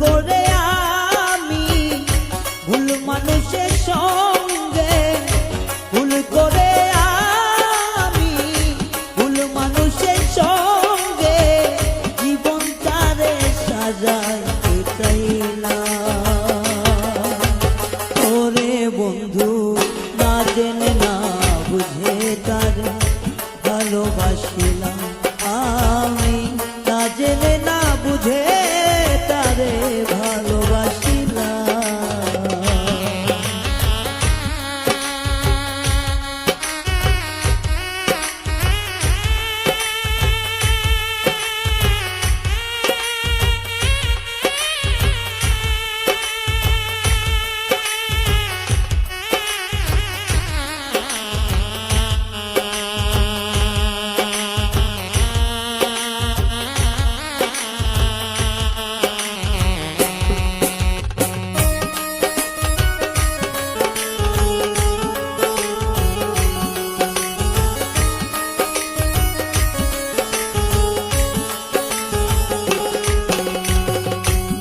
করে আমি ভুল মানুষের সঙ্গে, ভুল করে আমি ভুল মানুষের সঙ্গে জীবন তারে সাজাই চাইলাম। ওরে বন্ধু না জেনে না বুঝে তারে ভালোবাসিলাম আমি, না জেনে না বুঝে তারে ভালোবাসিলাম।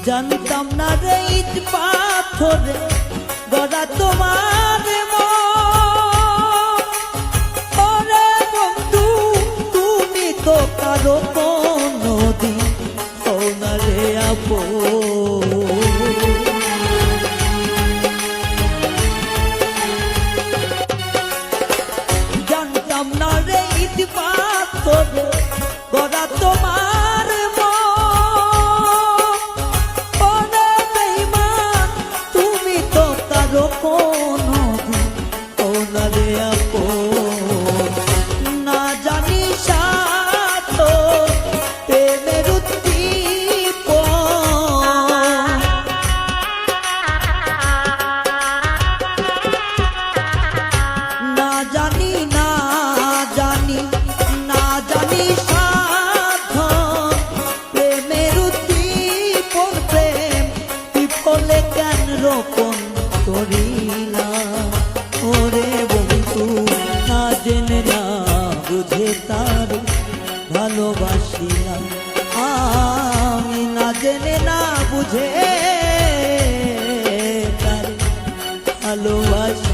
জানতাম না রে ইট পাথরে গড়া তোমার মন। ওরে বন্ধু তুমি তো কারো কোনদিন হও না রে আপন। জানতাম না রে ইট পাথরে গড়া তোমার রোপণ করিলাম। ওরে বন্ধু না জেনে না বুঝে তার ভালোবাসিলাম আমি, না জেনে না বুঝে তার ভালোবাসি।